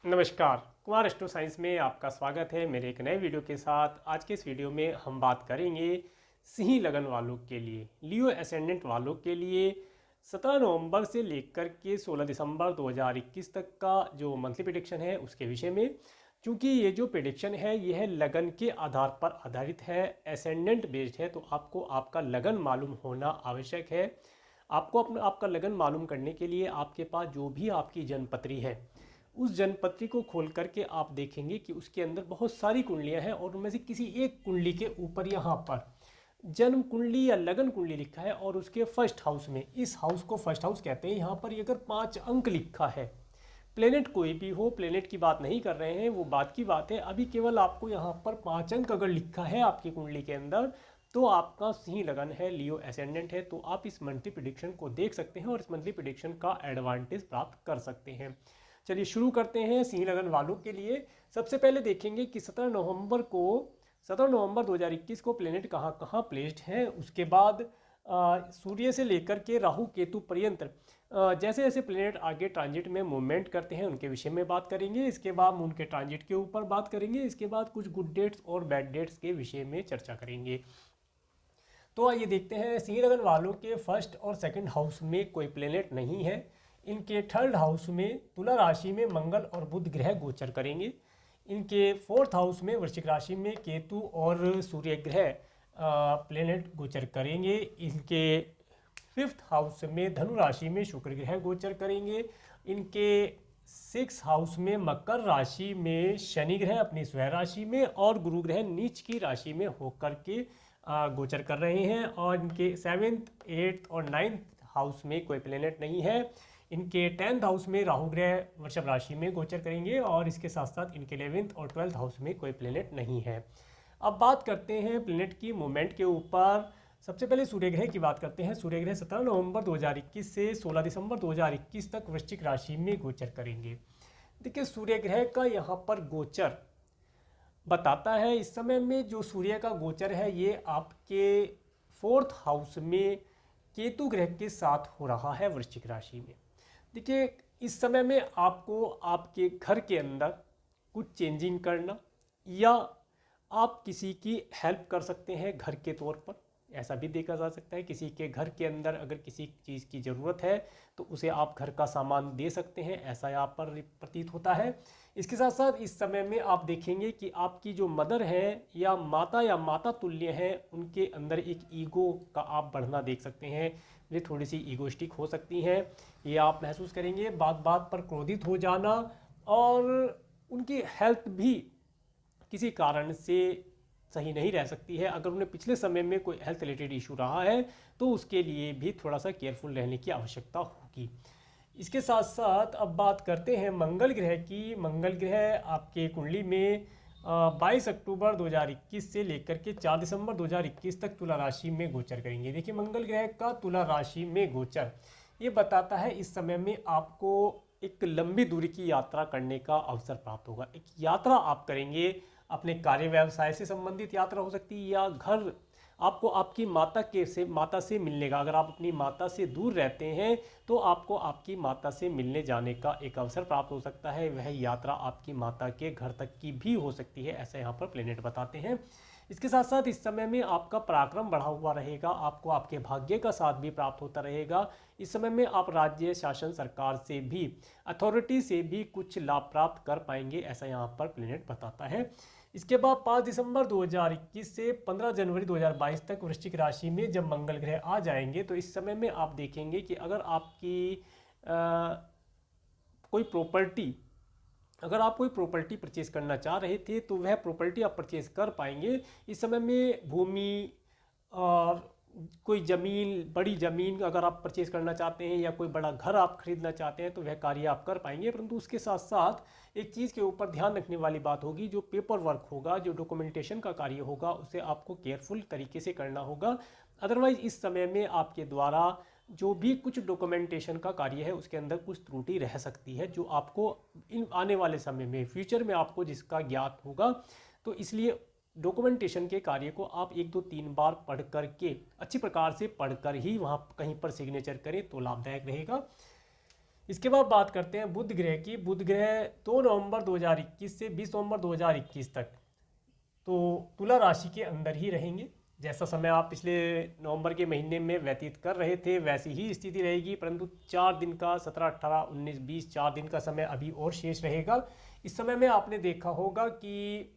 नमस्कार। Kumar astro science में आपका स्वागत है मेरे एक नए वीडियो के साथ। आज के इस वीडियो में हम बात करेंगे सिंह लगन वालों के लिए, लियो एसेंडेंट वालों के लिए 17 नवंबर से लेकर के 16 दिसंबर 2021 तक का जो मंथली प्रेडिक्शन है उसके विषय में। क्योंकि ये जो प्रेडिक्शन है ये है लगन के आधार पर आधारित है, एसेंडेंट बेस्ड है, तो आपको आपका लगन मालूम होना आवश्यक है। आपको अपना आपका लगन मालूम करने के लिए आपके पास जो भी आपकी जन्मपत्री है उस जन्मपत्री को खोल करके आप देखेंगे कि उसके अंदर बहुत सारी कुंडलियां हैं और उनमें से किसी एक कुंडली के ऊपर यहाँ पर जन्म कुंडली या लगन कुंडली लिखा है और उसके फर्स्ट हाउस में, इस हाउस को फर्स्ट हाउस कहते हैं, यहाँ पर अगर 5 अंक लिखा है, प्लेनेट कोई भी हो, प्लेनेट की बात नहीं कर रहे हैं, वो बात की बात है, अभी केवल आपको यहाँ पर 5 अंक अगर लिखा है आपकी कुंडली के अंदर तो आपका सिंह लगन है, लियो एसेंडेंट है। तो आप इस मंथली प्रेडिक्शन को देख सकते हैं और इस मंथली प्रेडिक्शन का एडवांटेज प्राप्त कर सकते हैं। चलिए शुरू करते हैं सिंह लगन वालों के लिए। सबसे पहले देखेंगे कि 17 नवंबर 2021 को प्लेनेट कहाँ कहाँ प्लेस्ड हैं। उसके बाद सूर्य से लेकर के राहु केतु पर्यंत जैसे जैसे प्लेनेट आगे ट्रांजिट में मूवमेंट करते हैं उनके विषय में बात करेंगे। इसके बाद उनके ट्रांजिट के ऊपर बात करेंगे। इसके बाद कुछ गुड डेट्स और बैड डेट्स के विषय में चर्चा करेंगे। तो आइए देखते हैं, सिंह लगन वालों के फर्स्ट और सेकंड हाउस में कोई प्लेनेट नहीं है। इनके थर्ड हाउस में तुला राशि में मंगल और बुध ग्रह गोचर करेंगे। इनके फोर्थ हाउस में वृश्चिक राशि में केतु और सूर्य ग्रह प्लेनेट गोचर करेंगे। इनके फिफ्थ हाउस में धनु राशि में शुक्र ग्रह गोचर करेंगे। इनके सिक्स हाउस में मकर राशि में शनि ग्रह अपनी स्वयं राशि में और गुरु ग्रह नीच की राशि में होकर के गोचर कर रहे हैं। और इनके सेवेंथ, एट्थ और नाइन्थ हाउस में कोई प्लेनेट नहीं है। इनके 10th हाउस में राहु ग्रह वृषभ राशि में गोचर करेंगे और इसके साथ साथ इनके 11th और 12th हाउस में कोई प्लेनेट नहीं है। अब बात करते हैं प्लेनेट की मूवमेंट के ऊपर। सबसे पहले सूर्य ग्रह की बात करते हैं। सूर्य ग्रह 17 नवंबर 2021 से 16 दिसंबर 2021 तक वृश्चिक राशि में गोचर करेंगे। देखिए सूर्य ग्रह का यहाँ पर गोचर बताता है, इस समय में जो सूर्य का गोचर है ये आपके फोर्थ हाउस में केतु ग्रह के साथ हो रहा है वृश्चिक राशि में। देखिए इस समय में आपको आपके घर के अंदर कुछ चेंजिंग करना या आप किसी की हेल्प कर सकते हैं घर के तौर पर, ऐसा भी देखा जा सकता है। किसी के घर के अंदर अगर किसी चीज़ की ज़रूरत है तो उसे आप घर का सामान दे सकते हैं, ऐसा यहाँ पर प्रतीत होता है। इसके साथ साथ इस समय में आप देखेंगे कि आपकी जो मदर है या माता तुल्य हैं उनके अंदर एक ईगो का आप बढ़ना देख सकते हैं। वे थोड़ी सी ईगोइस्टिक हो सकती हैं, ये आप महसूस करेंगे। बात बात पर क्रोधित हो जाना और उनकी हेल्थ भी किसी कारण से सही नहीं रह सकती है। अगर उन्हें पिछले समय में कोई हेल्थ रिलेटेड इशू रहा है तो उसके लिए भी थोड़ा सा केयरफुल रहने की आवश्यकता होगी। इसके साथ साथ अब बात करते हैं मंगल ग्रह की। मंगल ग्रह आपके कुंडली में 22 अक्टूबर 2021 से लेकर के 4 दिसंबर 2021 तक तुला राशि में गोचर करेंगे। देखिए मंगल ग्रह का तुला राशि में गोचर ये बताता है इस समय में आपको एक लंबी दूरी की यात्रा करने का अवसर प्राप्त होगा। एक यात्रा आप करेंगे, अपने कार्य व्यवसाय से संबंधित यात्रा हो सकती है या घर आपको आपकी माता से मिलने का, अगर आप अपनी माता से दूर रहते हैं तो आपको आपकी माता से मिलने जाने का एक अवसर प्राप्त हो सकता है। वह यात्रा आपकी माता के घर तक की भी हो सकती है, ऐसा यहाँ पर प्लेनेट बताते हैं। इसके साथ साथ इस समय में आपका पराक्रम बढ़ा हुआ रहेगा, आपको आपके भाग्य का साथ भी प्राप्त होता रहेगा। इस समय में आप राज्य शासन सरकार से भी, अथॉरिटी से भी कुछ लाभ प्राप्त कर पाएंगे, ऐसा यहाँ पर प्लेनेट बताता है। इसके बाद 5 दिसंबर 2021 से 15 जनवरी 2022 तक वृश्चिक राशि में जब मंगल ग्रह आ जाएंगे तो इस समय में आप देखेंगे कि अगर आपकी कोई प्रॉपर्टी अगर आप कोई प्रॉपर्टी परचेज करना चाह रहे थे तो वह प्रॉपर्टी आप परचेज कर पाएंगे। इस समय में भूमि और कोई ज़मीन, बड़ी ज़मीन अगर आप परचेज करना चाहते हैं या कोई बड़ा घर आप खरीदना चाहते हैं तो वह कार्य आप कर पाएंगे। परंतु उसके साथ साथ एक चीज़ के ऊपर ध्यान रखने वाली बात होगी, जो पेपर वर्क होगा, जो डॉक्यूमेंटेशन का कार्य होगा, उसे आपको केयरफुल तरीके से करना होगा। अदरवाइज इस समय में आपके द्वारा जो भी कुछ डॉक्यूमेंटेशन का कार्य है उसके अंदर कुछ त्रुटि रह सकती है, जो आपको इन आने वाले समय में फ्यूचर में आपको जिसका ज्ञात होगा। तो इसलिए डॉक्यूमेंटेशन के कार्य को आप 1 2 3 बार पढ़ करके, अच्छी प्रकार से पढ़कर ही वहाँ कहीं पर सिग्नेचर करें तो लाभदायक रहेगा। इसके बाद बात करते हैं बुध ग्रह की। बुध ग्रह 2 नवंबर 2021 से 20 नवंबर 2021 तक तो तुला राशि के अंदर ही रहेंगे। जैसा समय आप पिछले नवंबर के महीने में व्यतीत कर रहे थे वैसी ही स्थिति रहेगी, परंतु 4 दिन का 17, 18, 19, 20 4 दिन का समय अभी और शेष रहेगा। इस समय में आपने देखा होगा कि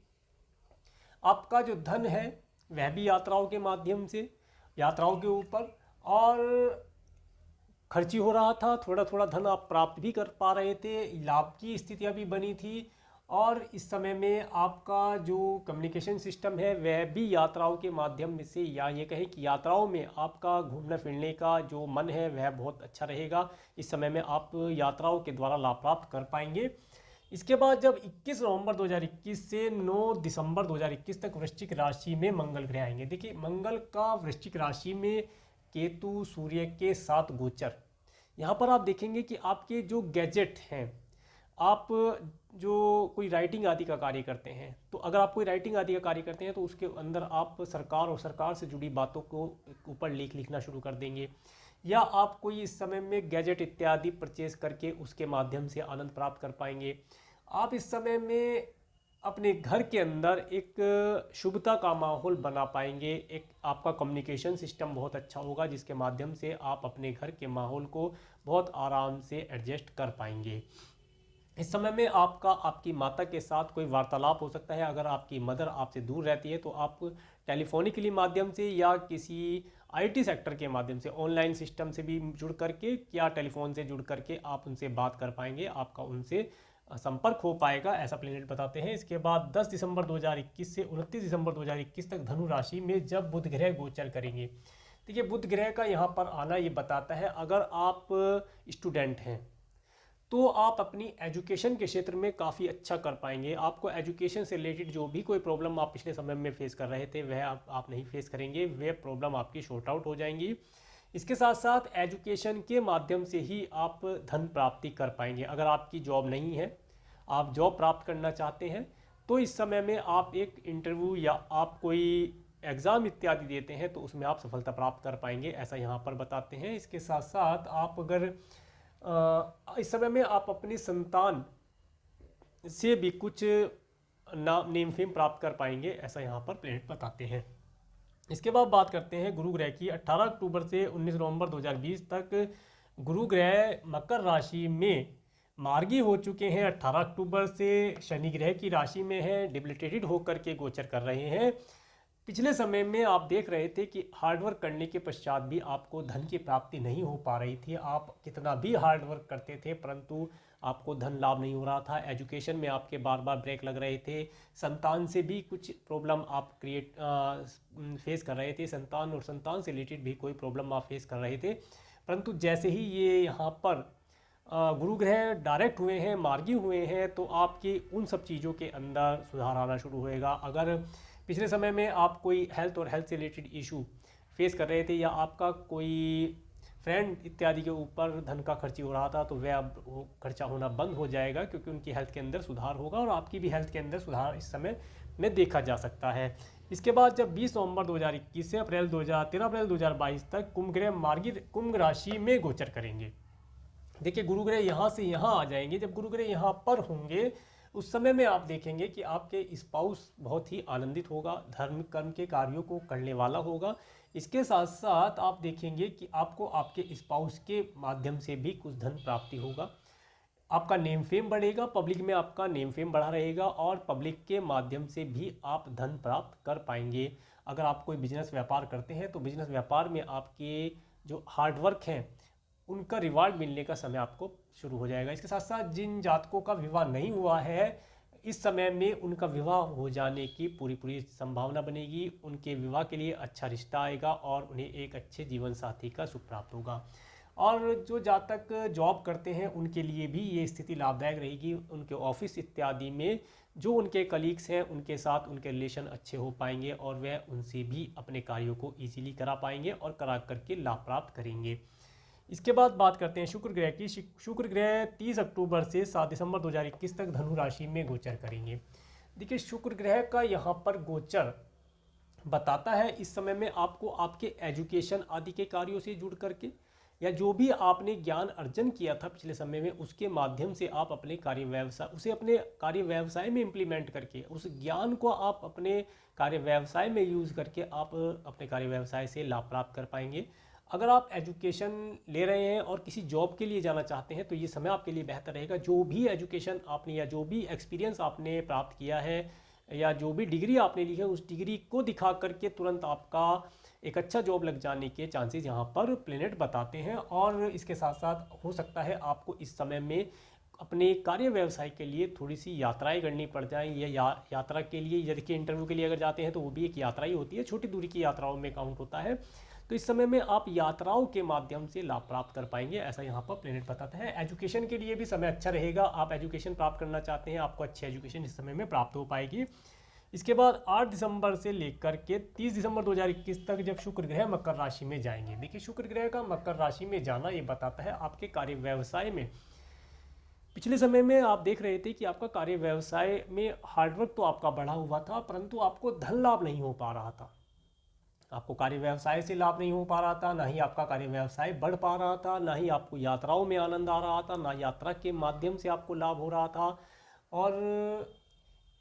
आपका जो धन है वह भी यात्राओं के माध्यम से, यात्राओं के ऊपर और खर्ची हो रहा था। थोड़ा थोड़ा धन आप प्राप्त भी कर पा रहे थे, लाभ की स्थितियां भी बनी थी। और इस समय में आपका जो कम्युनिकेशन सिस्टम है वह भी यात्राओं के माध्यम से, या ये कहें कि यात्राओं में आपका घूमने फिरने का जो मन है वह बहुत अच्छा रहेगा। इस समय में आप यात्राओं के द्वारा लाभ प्राप्त कर पाएंगे। इसके बाद जब 21 नवंबर 2021 से 9 दिसंबर 2021 तक वृश्चिक राशि में मंगल ग्रह आएंगे। देखिए मंगल का वृश्चिक राशि में केतु सूर्य के साथ गोचर, यहाँ पर आप देखेंगे कि आपके जो गैजेट हैं, आप जो कोई राइटिंग आदि का कार्य करते हैं, तो अगर आप कोई राइटिंग आदि का कार्य करते हैं तो उसके अंदर आप सरकार और सरकार से जुड़ी बातों को ऊपर लिखना शुरू कर देंगे, या आप कोई इस समय में गैजेट इत्यादि परचेज करके उसके माध्यम से आनंद प्राप्त कर पाएंगे। आप इस समय में अपने घर के अंदर एक शुभता का माहौल बना पाएंगे। एक आपका कम्युनिकेशन सिस्टम बहुत अच्छा होगा जिसके माध्यम से आप अपने घर के माहौल को बहुत आराम से एडजस्ट कर पाएंगे। इस समय में आपकी माता के साथ कोई वार्तालाप हो सकता है। अगर आपकी मदर आपसे दूर रहती है तो आप टेलीफोनिकली माध्यम से या किसी आईटी सेक्टर के माध्यम से, ऑनलाइन सिस्टम से भी जुड़ करके या टेलीफोन से जुड़ करके आप उनसे बात कर पाएंगे, आपका उनसे संपर्क हो पाएगा, ऐसा प्लेनेट बताते हैं। इसके बाद 10 दिसंबर 2021 से 29 दिसंबर 2021 तक धनु राशि में जब बुध ग्रह गोचर करेंगे। देखिए बुध ग्रह का यहाँ पर आना ये बताता है, अगर आप स्टूडेंट हैं तो आप अपनी एजुकेशन के क्षेत्र में काफ़ी अच्छा कर पाएंगे। आपको एजुकेशन से रिलेटेड जो भी कोई प्रॉब्लम आप पिछले समय में फेस कर रहे थे वह आप नहीं फेस करेंगे, वह प्रॉब्लम आपकी शॉर्ट आउट हो जाएंगी। इसके साथ साथ एजुकेशन के माध्यम से ही आप धन प्राप्ति कर पाएंगे। अगर आपकी जॉब नहीं है, आप जॉब प्राप्त करना चाहते हैं, तो इस समय में आप एक इंटरव्यू या आप कोई एग्ज़ाम इत्यादि देते हैं तो उसमें आप सफलता प्राप्त कर पाएंगे, ऐसा यहाँ पर बताते हैं। इसके साथ साथ आप अगर इस समय में आप अपनी संतान से भी कुछ नेम फेम प्राप्त कर पाएंगे, ऐसा यहाँ पर प्लेनेट बताते हैं। इसके बाद बात करते हैं गुरु ग्रह की। 18 अक्टूबर से 19 नवंबर 2020 तक गुरु ग्रह मकर राशि में मार्गी हो चुके हैं। 18 अक्टूबर से शनि ग्रह की राशि में है, डिबिलिटेटेड होकर के गोचर कर रहे हैं। पिछले समय में आप देख रहे थे कि हार्डवर्क करने के पश्चात भी आपको धन की प्राप्ति नहीं हो पा रही थी। आप कितना भी हार्डवर्क करते थे परंतु आपको धन लाभ नहीं हो रहा था। एजुकेशन में आपके बार बार ब्रेक लग रहे थे। संतान से भी कुछ प्रॉब्लम आप फेस कर रहे थे। संतान और संतान से रिलेटेड भी कोई प्रॉब्लम आप फेस कर रहे थे, परंतु जैसे ही ये यहाँ पर गुरु ग्रह डायरेक्ट हुए हैं, मार्गी हुए हैं, तो आपकी उन सब चीज़ों के अंदर सुधार आना शुरू होएगा। अगर पिछले समय में आप कोई हेल्थ और हेल्थ से रिलेटेड इशू फेस कर रहे थे या आपका कोई फ्रेंड इत्यादि के ऊपर धन का खर्ची हो रहा था, तो वह अब वो खर्चा होना बंद हो जाएगा, क्योंकि उनकी हेल्थ के अंदर सुधार होगा और आपकी भी हेल्थ के अंदर सुधार इस समय में देखा जा सकता है। इसके बाद जब 20 नवंबर 2021 से 13 अप्रैल 2022 तक कुंभ ग्रह मार्गी कुंभ राशि में गोचर करेंगे। देखिए गुरु ग्रह यहाँ से यहाँ आ जाएंगे। जब गुरु ग्रह यहाँ पर होंगे उस समय में आप देखेंगे कि आपके स्पाउस बहुत ही आनंदित होगा, धर्म कर्म के कार्यों को करने वाला होगा। इसके साथ साथ आप देखेंगे कि आपको आपके स्पाउस के माध्यम से भी कुछ धन प्राप्ति होगा। आपका नेम फेम बढ़ेगा, पब्लिक में आपका नेम फेम बढ़ा रहेगा और पब्लिक के माध्यम से भी आप धन प्राप्त कर पाएंगे। अगर आप कोई बिजनेस व्यापार करते हैं तो बिजनेस व्यापार में आपके जो हार्डवर्क हैं उनका रिवार्ड मिलने का समय आपको शुरू हो जाएगा। इसके साथ साथ जिन जातकों का विवाह नहीं हुआ है इस समय में उनका विवाह हो जाने की पूरी संभावना बनेगी। उनके विवाह के लिए अच्छा रिश्ता आएगा और उन्हें एक अच्छे जीवन साथी का सुख प्राप्त होगा। और जो जातक जॉब करते हैं उनके लिए भी ये स्थिति लाभदायक रहेगी। उनके ऑफिस इत्यादि में जो उनके कलीग्स हैं उनके साथ उनके रिलेशन अच्छे हो पाएंगे और वह उनसे भी अपने कार्यों को ईजिली करा पाएंगे और करा करके लाभ प्राप्त करेंगे। इसके बाद बात करते हैं शुक्र ग्रह की। शुक्र ग्रह 30 अक्टूबर से 7 दिसंबर 2021 तक धनु राशि में गोचर करेंगे। देखिए शुक्र ग्रह का यहाँ पर गोचर बताता है इस समय में आपको आपके एजुकेशन आदि के कार्यों से जुड़ करके या जो भी आपने ज्ञान अर्जन किया था पिछले समय में, उसके माध्यम से आप अपने कार्य व्यवसाय उसे अपने कार्य व्यवसाय में इम्प्लीमेंट करके उस ज्ञान को आप अपने कार्य व्यवसाय में यूज़ करके आप अपने कार्य व्यवसाय से लाभ प्राप्त कर पाएंगे। अगर आप एजुकेशन ले रहे हैं और किसी जॉब के लिए जाना चाहते हैं तो ये समय आपके लिए बेहतर रहेगा। जो भी एजुकेशन आपने या जो भी एक्सपीरियंस आपने प्राप्त किया है या जो भी डिग्री आपने ली है, उस डिग्री को दिखा करके तुरंत आपका एक अच्छा जॉब लग जाने के चांसेस यहाँ पर प्लेनेट बताते हैं। और इसके साथ साथ हो सकता है आपको इस समय में अपने कार्य व्यवसाय के लिए थोड़ी सी यात्राएं करनी पड़ जाएं। यात्रा के लिए, यदि कि इंटरव्यू के लिए अगर जाते हैं तो वो भी एक यात्रा ही होती है, छोटी दूरी की यात्राओं में काउंट होता है। तो इस समय में आप यात्राओं के माध्यम से लाभ प्राप्त कर पाएंगे, ऐसा यहाँ पर प्लेनेट बताता है। एजुकेशन के लिए भी समय अच्छा रहेगा। आप एजुकेशन प्राप्त करना चाहते हैं, आपको अच्छी एजुकेशन इस समय में प्राप्त हो पाएगी। इसके बाद 8 दिसंबर से लेकर के 30 दिसंबर 2021 तक जब शुक्र ग्रह मकर राशि में जाएंगे। देखिए, शुक्र ग्रह का मकर राशि में जाना ये बताता है आपके कार्य व्यवसाय में पिछले समय में आप देख रहे थे कि आपका कार्य व्यवसाय में हार्डवर्क तो आपका बढ़ा हुआ था, परंतु आपको धन लाभ नहीं हो पा रहा था। आपको कार्य व्यवसाय से लाभ नहीं हो पा रहा था, ना ही आपका कार्य व्यवसाय बढ़ पा रहा था, ना ही आपको यात्राओं में आनंद आ रहा था, ना यात्रा के माध्यम से आपको लाभ हो रहा था, और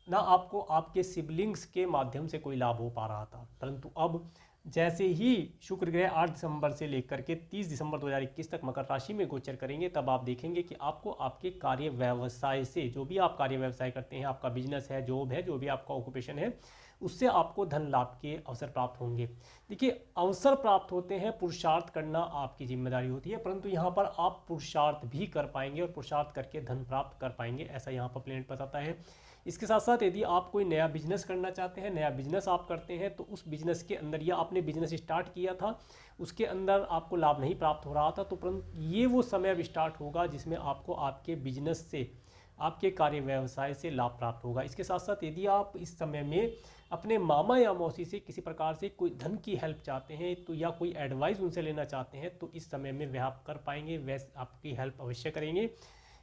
ना आपको आपके सिबलिंग्स के माध्यम से कोई लाभ हो पा रहा था। परंतु अब जैसे ही शुक्र ग्रह 8 दिसंबर से लेकर के 30 दिसंबर 2021 तक मकर राशि में गोचर करेंगे, तब आप देखेंगे कि आपको आपके कार्य व्यवसाय से, जो भी आप कार्य व्यवसाय करते हैं, आपका बिजनेस है, जॉब है, जो भी आपका ऑक्यूपेशन है, उससे आपको धन लाभ के अवसर प्राप्त होंगे। देखिए, अवसर प्राप्त होते हैं, पुरुषार्थ करना आपकी जिम्मेदारी होती है, परंतु यहाँ पर आप पुरुषार्थ भी कर पाएंगे और पुरुषार्थ करके धन प्राप्त कर पाएंगे, ऐसा यहाँ पर प्लेनेट बताता है। इसके साथ साथ यदि आप कोई नया बिजनेस करना चाहते हैं, नया बिजनेस आप करते हैं, तो उस बिजनेस के अंदर, या आपने बिजनेस स्टार्ट किया था, उसके अंदर आपको लाभ नहीं प्राप्त हो रहा था, तो परंतु ये वो समय अब स्टार्ट होगा जिसमें आपको आपके बिजनेस से, आपके कार्य व्यवसाय से लाभ प्राप्त होगा। इसके साथ साथ यदि आप इस समय में अपने मामा या मौसी से किसी प्रकार से कोई धन की हेल्प चाहते हैं, तो या कोई एडवाइस उनसे लेना चाहते हैं, तो इस समय में वह आप कर पाएंगे, वह आपकी हेल्प अवश्य करेंगे।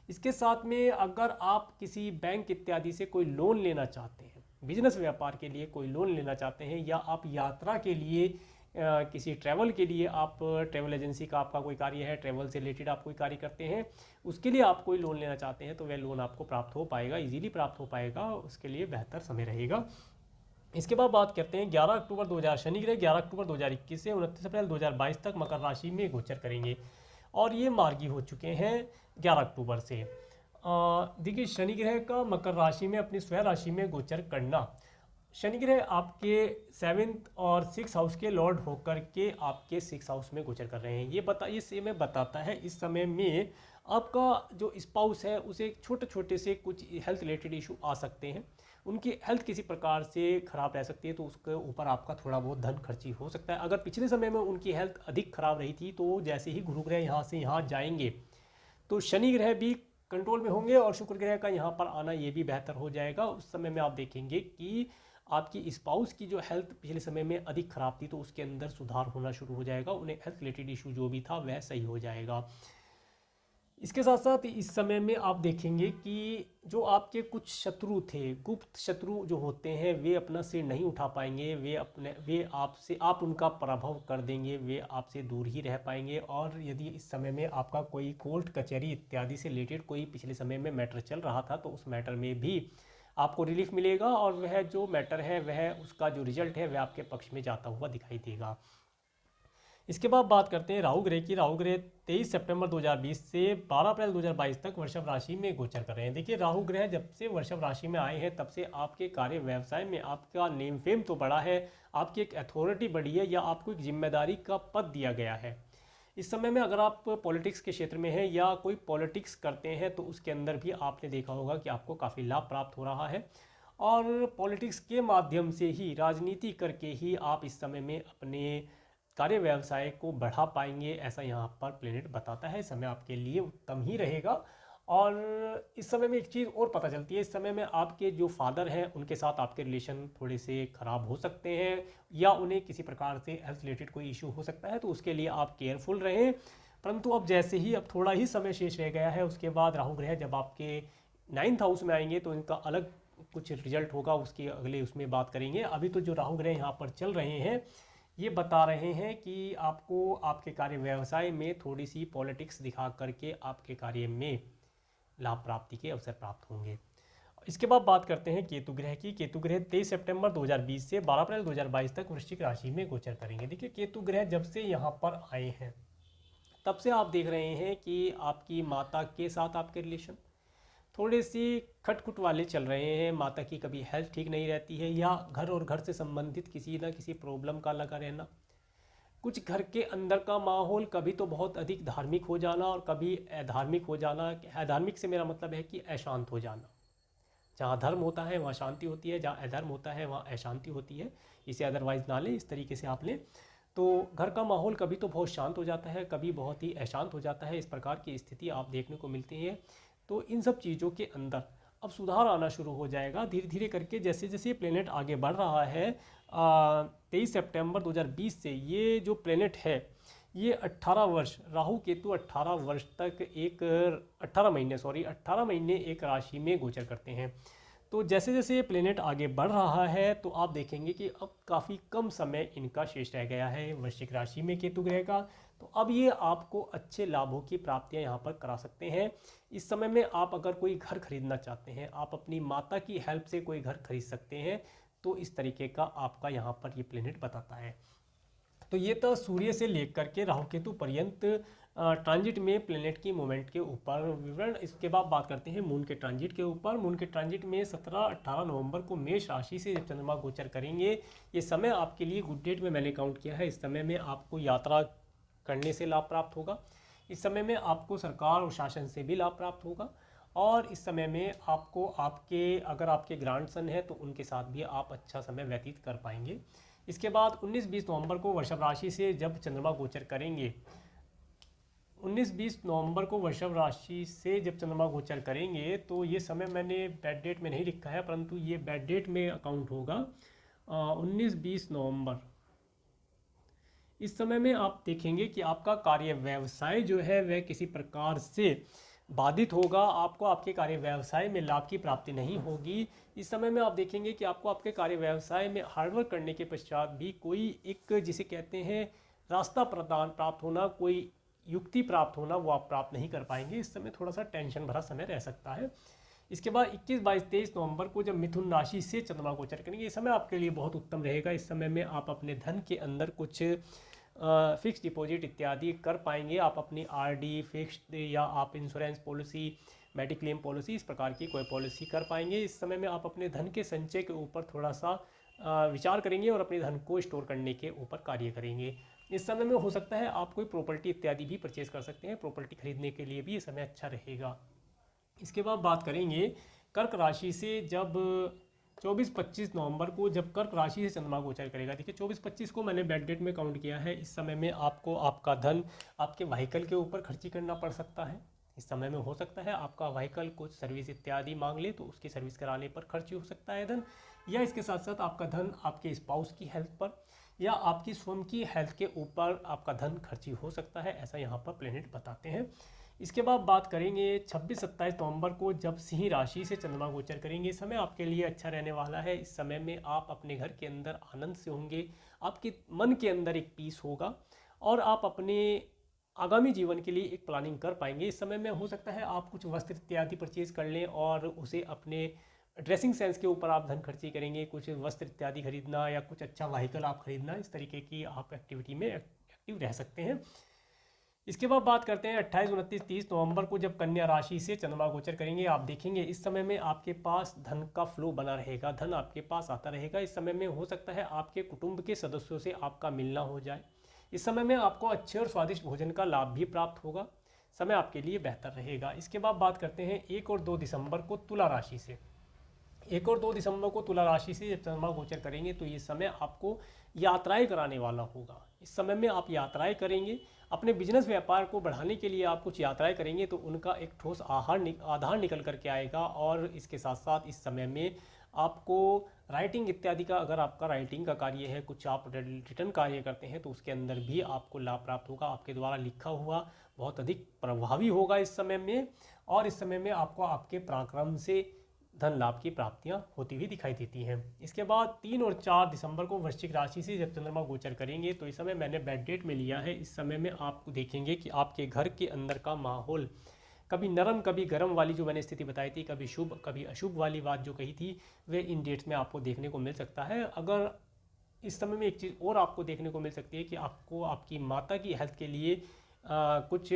इसके साथ में अगर आप किसी बैंक इत्यादि से कोई लोन लेना चाहते हैं, बिजनेस व्यापार के लिए कोई लोन लेना चाहते हैं, या आप यात्रा के लिए, किसी ट्रैवल के लिए, आप ट्रैवल एजेंसी का आपका कोई कार्य है, ट्रैवल से रिलेटेड आप कोई कार्य करते हैं, उसके लिए आप कोई लोन लेना चाहते हैं, तो वह लोन आपको प्राप्त हो पाएगा, इजीली प्राप्त हो पाएगा, उसके लिए बेहतर समय रहेगा। इसके बाद बात करते हैं 11 अक्टूबर 2000, शनि ग्रह 11 अक्टूबर 2021 से 29 अप्रैल 2022 तक मकर राशि में गोचर करेंगे, और ये मार्गी हो चुके हैं 11 अक्टूबर से। देखिए, शनि ग्रह का मकर राशि में अपनी स्वयं राशि में गोचर करना, शनि ग्रह आपके 7th और 6th हाउस के लॉर्ड होकर के आपके 6th हाउस में गोचर कर रहे हैं। ये समय बताता है इस समय में आपका जो स्पाउस है, उसे छोटे छोटे से कुछ हेल्थ रिलेटेड इशू आ सकते हैं, उनकी हेल्थ किसी प्रकार से खराब रह सकती है, तो उसके ऊपर आपका थोड़ा बहुत धन खर्ची हो सकता है। अगर पिछले समय में उनकी हेल्थ अधिक खराब रही थी, तो जैसे ही गुरु ग्रह यहाँ से यहाँ जाएंगे, तो शनि ग्रह भी कंट्रोल में होंगे, और शुक्र ग्रह का यहाँ पर आना ये भी बेहतर हो जाएगा। उस समय में आप देखेंगे कि आपकी स्पाउस की जो हेल्थ पिछले समय में अधिक खराब थी, तो उसके अंदर सुधार होना शुरू हो जाएगा, उन्हें हेल्थ रिलेटेड इशू जो भी था वह सही हो जाएगा। इसके साथ साथ इस समय में आप देखेंगे कि जो आपके कुछ शत्रु थे, गुप्त शत्रु जो होते हैं, वे अपना सिर नहीं उठा पाएंगे, वे आपसे, आप उनका पराभव कर देंगे, वे आपसे दूर ही रह पाएंगे। और यदि इस समय में आपका कोई कोर्ट कचहरी इत्यादि से रिलेटेड कोई पिछले समय में मैटर चल रहा था, तो उस मैटर में भी आपको रिलीफ मिलेगा, और वह जो मैटर है, वह उसका जो रिजल्ट है, वह आपके पक्ष में जाता हुआ दिखाई देगा। इसके बाद बात करते हैं राहु ग्रह की। राहु ग्रह 23 सितंबर 2020 से 12 अप्रैल 2022 तक वृषभ राशि में गोचर कर रहे हैं। देखिए, राहु ग्रह जब से वृषभ राशि में आए हैं, तब से आपके कार्य व्यवसाय में आपका नेम फेम तो बढ़ा है, आपकी एक अथॉरिटी बढ़ी है, या आपको एक जिम्मेदारी का पद दिया गया है। इस समय में अगर आप पॉलिटिक्स के क्षेत्र में हैं या कोई पॉलिटिक्स करते हैं, तो उसके अंदर भी आपने देखा होगा कि आपको काफ़ी लाभ प्राप्त हो रहा है, और पॉलिटिक्स के माध्यम से ही, राजनीति करके ही आप इस समय में अपने कार्य व्यवसाय को बढ़ा पाएंगे, ऐसा यहाँ पर प्लेनेट बताता है। समय आपके लिए उत्तम ही रहेगा। और इस समय में एक चीज़ और पता चलती है, इस समय में आपके जो फादर हैं, उनके साथ आपके रिलेशन थोड़े से ख़राब हो सकते हैं, या उन्हें किसी प्रकार से हेल्थ रिलेटेड कोई इशू हो सकता है, तो उसके लिए आप केयरफुल रहें। परंतु अब जैसे ही, अब थोड़ा ही समय शेष रह गया है, उसके बाद राहु ग्रह जब आपके 9th हाउस में आएंगे, तो इनका अलग कुछ रिजल्ट होगा, उसकी अगले उसमें बात करेंगे। अभी तो जो राहु ग्रह यहाँ पर चल रहे हैं, ये बता रहे हैं कि आपको आपके कार्य व्यवसाय में थोड़ी सी पॉलिटिक्स दिखा करके आपके कार्य में लाभ प्राप्ति के अवसर प्राप्त होंगे। इसके बाद बात करते हैं केतु ग्रह की। केतु ग्रह 23 सितंबर 2020 से 12 अप्रैल 2022 तक वृश्चिक राशि में गोचर करेंगे। देखिए केतु ग्रह जब से यहाँ पर आए हैं तब से आप देख रहे हैं कि आपकी माता के साथ आपके रिलेशन थोड़े सी खटखुट वाले चल रहे हैं। माता की कभी हेल्थ ठीक नहीं रहती है, या घर और घर से संबंधित किसी ना किसी प्रॉब्लम का लगा रहना। कुछ घर के अंदर का माहौल कभी तो बहुत अधिक धार्मिक हो जाना और कभी अधार्मिक हो जाना। अधार्मिक से मेरा मतलब है कि अशांत हो जाना। जहाँ धर्म होता है वहाँ शांति होती है, जहाँ अधर्म होता है वहाँ अशांति होती है। इसे अदरवाइज ना लें, इस तरीके से आप लें। तो घर का माहौल कभी तो बहुत शांत हो जाता है, कभी बहुत ही अशांत हो जाता है। इस प्रकार की स्थिति आप देखने को मिलती है। तो इन सब चीज़ों के अंदर अब सुधार आना शुरू हो जाएगा धीरे धीरे करके, जैसे जैसे प्लेनेट आगे बढ़ रहा है। 23 सितंबर 2020 से ये जो प्लेनेट है ये 18 वर्ष, राहु केतु 18 वर्ष तक 18 महीने एक राशि में गोचर करते हैं। तो जैसे जैसे ये प्लेनेट आगे बढ़ रहा है तो आप देखेंगे कि अब काफ़ी कम समय इनका शेष रह गया है वृश्चिक राशि में केतु ग्रह का। तो अब ये आपको अच्छे लाभों की प्राप्तियां यहाँ पर करा सकते हैं। इस समय में आप अगर कोई घर खरीदना चाहते हैं, आप अपनी माता की हेल्प से कोई घर खरीद सकते हैं। तो इस तरीके का आपका यहाँ पर ये प्लेनेट बताता है। तो ये तो सूर्य से लेकर के राहु केतु पर्यंत ट्रांजिट में प्लेनेट की मूवमेंट के ऊपर विवरण। इसके बाद बात करते हैं मून के ट्रांजिट के ऊपर। मून के ट्रांजिट में 17-18 नवंबर को मेष राशि से जब चंद्रमा गोचर करेंगे, ये समय आपके लिए गुड डेट में मैंने काउंट किया है। इस समय में आपको यात्रा करने से लाभ प्राप्त होगा। इस समय में आपको सरकार और शासन से भी लाभ प्राप्त होगा। और इस समय में आपको अगर आपके ग्रैंडसन है तो उनके साथ भी आप अच्छा समय व्यतीत कर पाएंगे। इसके बाद 19-20 नवंबर को वृषभ राशि से जब चंद्रमा गोचर करेंगे, 19-20 नवंबर को वृषभ राशि से जब चंद्रमा गोचर करेंगे तो ये समय मैंने बैड डेट में नहीं लिखा है, परंतु ये बैड डेट में अकाउंट होगा। 19-20 नवंबर, इस समय में आप देखेंगे कि आपका कार्य व्यवसाय जो है वह किसी प्रकार से बाधित होगा। आपको आपके कार्य व्यवसाय में लाभ की प्राप्ति नहीं होगी। इस समय में आप देखेंगे कि आपको आपके कार्य व्यवसाय में हार्डवर्क करने के पश्चात भी कोई एक जिसे कहते हैं रास्ता प्राप्त होना, कोई युक्ति प्राप्त होना, वो आप प्राप्त नहीं कर पाएंगे। इस समय थोड़ा सा टेंशन भरा समय रह सकता है। इसके बाद 21, 22, 23 नवंबर को जब मिथुन राशि से चंद्रमा गोचर करेंगे, इस समय आपके लिए बहुत उत्तम रहेगा। इस समय में आप अपने धन के अंदर कुछ फिक्स डिपॉजिट इत्यादि कर पाएंगे। आप अपनी आरडी, फिक्स्ड या आप इंश्योरेंस पॉलिसी, मेडिक्लेम पॉलिसी, इस प्रकार की कोई पॉलिसी कर पाएंगे। इस समय में आप अपने धन के संचय के ऊपर थोड़ा सा विचार करेंगे और अपने धन को स्टोर करने के ऊपर कार्य करेंगे। इस समय में हो सकता है आप कोई प्रॉपर्टी इत्यादि भी परचेज कर सकते हैं। प्रॉपर्टी खरीदने के लिए भी ये समय अच्छा रहेगा। इसके बाद बात करेंगे कर्क राशि से जब 24-25 नवंबर को जब कर्क राशि से चंद्रमा गोचर करेगा। देखिए 24-25 को मैंने बैड डेट में काउंट किया है। इस समय में आपको आपका धन आपके व्हीकल के ऊपर खर्ची करना पड़ सकता है। इस समय में हो सकता है आपका व्हीकल कुछ सर्विस इत्यादि मांग ले तो उसकी सर्विस कराने पर खर्च हो सकता है धन, या इसके साथ साथ आपका धन आपके स्पाउस की हेल्थ पर या आपकी स्वयं की हेल्थ के ऊपर आपका धन खर्ची हो सकता है, ऐसा यहाँ पर प्लेनेट बताते हैं। इसके बाद बात करेंगे 26-27 नवंबर को जब सिंह राशि से चंद्रमा गोचर करेंगे। समय आपके लिए अच्छा रहने वाला है। इस समय में आप अपने घर के अंदर आनंद से होंगे, आपके मन के अंदर एक पीस होगा और आप अपने आगामी जीवन के लिए एक प्लानिंग कर पाएंगे। इस समय में हो सकता है आप कुछ वस्त्र इत्यादि परचेज कर लें और उसे अपने ड्रेसिंग सेंस के ऊपर आप धन खर्ची करेंगे। कुछ वस्त्र इत्यादि खरीदना या कुछ अच्छा व्हीकल आप खरीदना, इस तरीके की आप एक्टिविटी में एक्टिव रह सकते हैं। इसके बाद बात करते हैं 28, 29, 30 नवंबर को जब कन्या राशि से चंद्रमा गोचर करेंगे। आप देखेंगे इस समय में आपके पास धन का फ्लो बना रहेगा, धन आपके पास आता रहेगा। इस समय में हो सकता है आपके कुटुंब के सदस्यों से आपका मिलना हो जाए। इस समय में आपको अच्छे और स्वादिष्ट भोजन का लाभ भी प्राप्त होगा। समय आपके लिए बेहतर रहेगा। इसके बाद बात करते हैं 1 और 2 दिसंबर को तुला राशि से। 1 और 2 दिसंबर को तुला राशि से जब चंद्रमा गोचर करेंगे तो ये समय आपको यात्राएं कराने वाला होगा। इस समय में आप यात्राएं करेंगे, अपने बिजनेस व्यापार को बढ़ाने के लिए आप कुछ यात्राएं करेंगे तो उनका एक ठोस आधार निकल करके आएगा। और इसके साथ साथ इस समय में आपको राइटिंग इत्यादि का, अगर आपका राइटिंग का कार्य है, कुछ आप रिटर्न कार्य करते हैं तो उसके अंदर भी आपको लाभ प्राप्त होगा। आपके द्वारा लिखा हुआ बहुत अधिक प्रभावी होगा इस समय में। और इस समय में आपको आपके पराक्रम से धन लाभ की प्राप्तियां होती हुई दिखाई देती हैं। इसके बाद 3 और 4 दिसंबर को वृश्चिक राशि से जब चंद्रमा गोचर करेंगे तो इस समय मैंने बेड डेट में लिया है। इस समय में आप देखेंगे कि आपके घर के अंदर का माहौल कभी नरम कभी गर्म वाली जो मैंने स्थिति बताई थी, कभी शुभ कभी अशुभ वाली बात जो कही थी, वे इन डेट्स में आपको देखने को मिल सकता है। अगर इस समय में एक चीज़ और आपको देखने को मिल सकती है कि आपको आपकी माता की हेल्थ के लिए कुछ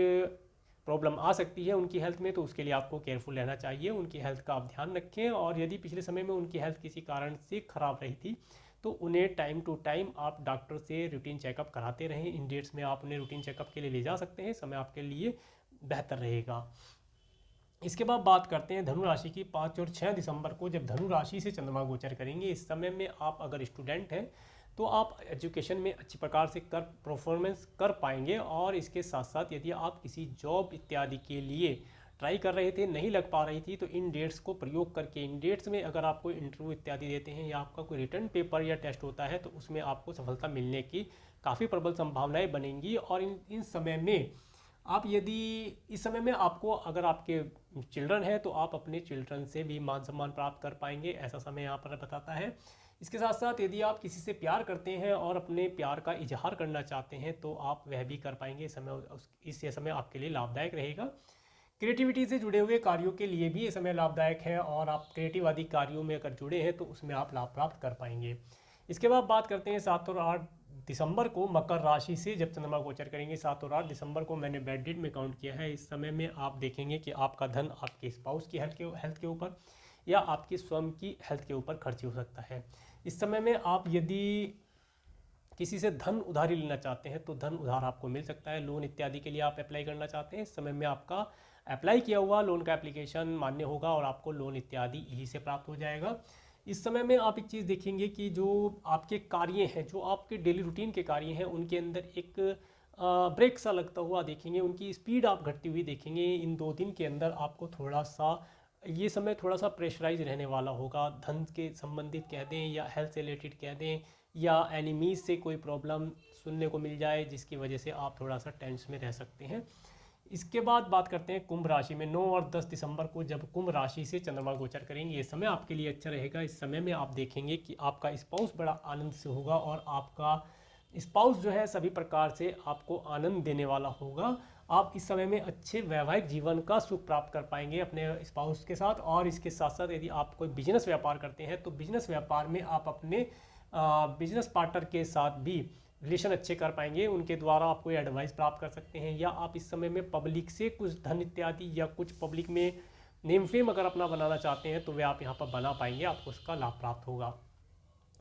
प्रॉब्लम आ सकती है उनकी हेल्थ में, तो उसके लिए आपको केयरफुल रहना चाहिए। उनकी हेल्थ का आप ध्यान रखें, और यदि पिछले समय में उनकी हेल्थ किसी कारण से ख़राब रही थी तो उन्हें टाइम टू टाइम आप डॉक्टर से रूटीन चेकअप कराते रहें। इन डेट्स में आप उन्हें रूटीन चेकअप के लिए ले जा सकते हैं, समय आपके लिए बेहतर रहेगा। इसके बाद बात करते हैं धनु राशि की। 5 और 6 दिसंबर को जब धनु राशि से चंद्रमा गोचर करेंगे, इस समय में आप अगर स्टूडेंट हैं तो आप एजुकेशन में अच्छी प्रकार से परफॉर्मेंस कर पाएंगे। और इसके साथ साथ यदि आप किसी जॉब इत्यादि के लिए ट्राई कर रहे थे, नहीं लग पा रही थी, तो इन डेट्स को प्रयोग करके इन डेट्स में अगर आप कोई इंटरव्यू इत्यादि देते हैं या आपका कोई रिटर्न पेपर या टेस्ट होता है तो उसमें आपको सफलता मिलने की काफ़ी प्रबल संभावनाएं बनेंगी। और इन समय में आप यदि इस समय में आपको अगर आपके चिल्ड्रन है तो आप अपने चिल्ड्रन से भी मान सम्मान प्राप्त कर पाएंगे, ऐसा समय यहाँ पर बताता है। इसके साथ साथ यदि आप किसी से प्यार करते हैं और अपने प्यार का इजहार करना चाहते हैं तो आप वह भी कर पाएंगे। इस समय आपके लिए लाभदायक रहेगा। क्रिएटिविटी से जुड़े हुए कार्यों के लिए भी ये समय लाभदायक है, और आप क्रिएटिव आदि कार्यों में अगर जुड़े हैं तो उसमें आप लाभ प्राप्त कर पाएंगे। इसके बाद बात करते हैं 7 और 8 दिसंबर को मकर राशि से जब चंद्रमा गोचर करेंगे। 7 और 8 दिसंबर को मैंने बेड डेट में काउंट किया है। इस समय में आप देखेंगे कि आपका धन आपके स्पाउस की हेल्थ के ऊपर या आपकी स्वयं की हेल्थ के ऊपर खर्च हो सकता है। इस समय में आप यदि किसी से धन उधारी लेना चाहते हैं तो धन उधार आपको मिल सकता है। लोन इत्यादि के लिए आप अप्लाई करना चाहते हैं, इस समय में आपका अप्लाई किया हुआ लोन का एप्लीकेशन मान्य होगा और आपको लोन इत्यादि यहीं से प्राप्त हो जाएगा। इस समय में आप एक चीज़ देखेंगे कि जो आपके कार्य हैं, जो आपके डेली रूटीन के कार्य हैं, उनके अंदर एक ब्रेक सा लगता हुआ देखेंगे, उनकी स्पीड आप घटती हुई देखेंगे। इन 2 दिन के अंदर आपको थोड़ा सा ये समय थोड़ा सा प्रेशराइज रहने वाला होगा। धन के संबंधित कह दें या हेल्थ से रिलेटेड कह दें या एनिमीज से कोई प्रॉब्लम सुनने को मिल जाए जिसकी वजह से आप थोड़ा सा टेंस में रह सकते हैं। इसके बाद बात करते हैं कुंभ राशि में। 9 और 10 दिसंबर को जब कुंभ राशि से चंद्रमा गोचर करेंगे, ये समय आपके लिए अच्छा रहेगा। इस समय में आप देखेंगे कि आपका स्पाउस बड़ा आनंद से होगा और आपका स्पाउस जो है सभी प्रकार से आपको आनंद देने वाला होगा। आप इस समय में अच्छे वैवाहिक जीवन का सुख प्राप्त कर पाएंगे अपने स्पाउस के साथ। और इसके साथ साथ यदि आप कोई बिजनेस व्यापार करते हैं तो बिजनेस व्यापार में आप अपने बिजनेस पार्टनर के साथ भी रिलेशन अच्छे कर पाएंगे, उनके द्वारा आप कोई एडवाइस प्राप्त कर सकते हैं। या आप इस समय में पब्लिक से कुछ धन इत्यादि या कुछ पब्लिक में नेम फेम अगर अपना बनाना चाहते हैं तो वे आप यहाँ पर बना पाएंगे, आपको उसका लाभ प्राप्त होगा।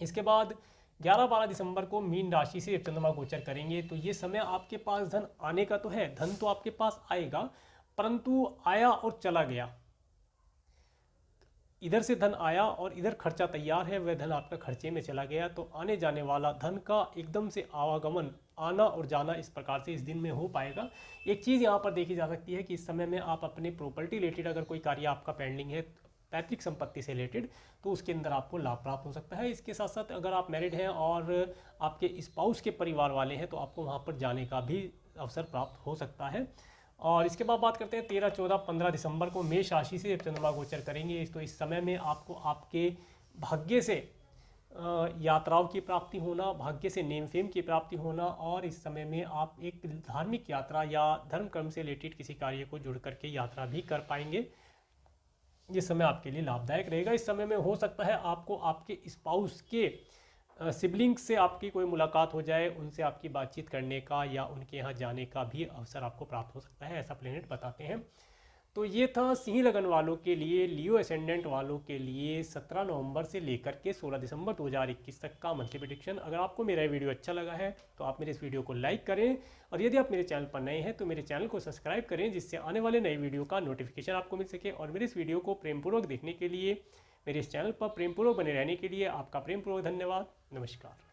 इसके बाद 11-12 दिसंबर को मीन राशि से चंद्रमा गोचर करेंगे तो ये समय आपके पास धन आने का तो है, धन तो आपके पास आएगा, परंतु आया और चला गया। इधर से धन आया और इधर खर्चा तैयार है, वह धन आपका खर्चे में चला गया। तो आने जाने वाला धन का एकदम से आवागमन, आना और जाना इस प्रकार से इस दिन में हो पाएगा। एक चीज़ यहाँ पर देखी जा सकती है कि इस समय में आप अपने प्रॉपर्टी रिलेटेड अगर कोई कार्य आपका पेंडिंग है पैतृक संपत्ति से रिलेटेड, तो उसके अंदर आपको लाभ प्राप्त हो सकता है। इसके साथ साथ अगर आप मैरिड हैं और आपके स्पाउस के परिवार वाले हैं तो आपको वहाँ पर जाने का भी अवसर प्राप्त हो सकता है। और इसके बाद बात करते हैं 13, 14, 15 दिसंबर को मेष राशि से चंद्रमा गोचर करेंगे। तो इस समय में आपको आपके भाग्य से यात्राओं की प्राप्ति होना, भाग्य से नेम फेम की प्राप्ति होना, और इस समय में आप एक धार्मिक यात्रा या धर्म कर्म से रिलेटेड किसी कार्य को जुड़ करके यात्रा भी कर पाएंगे। ये समय आपके लिए लाभदायक रहेगा। इस समय में हो सकता है आपको आपके स्पाउस के सिबलिंग्स से आपकी कोई मुलाकात हो जाए, उनसे आपकी बातचीत करने का या उनके यहाँ जाने का भी अवसर आपको प्राप्त हो सकता है, ऐसा प्लेनेट बताते हैं। तो ये था सिंह लगन वालों के लिए, लियो एसेंडेंट वालों के लिए 17 नवंबर से लेकर के 16 दिसंबर 2021 तक का मंथली प्रेडिक्शन। अगर आपको मेरा वीडियो अच्छा लगा है तो आप मेरे इस वीडियो को लाइक करें, और यदि आप मेरे चैनल पर नए हैं तो मेरे चैनल को सब्सक्राइब करें, जिससे आने वाले नए वीडियो का नोटिफिकेशन आपको मिल सके। और मेरे इस वीडियो को प्रेमपूर्वक देखने के लिए, मेरे इस चैनल पर प्रेमपूर्वक बने रहने के लिए आपका प्रेमपूर्वक धन्यवाद। नमस्कार।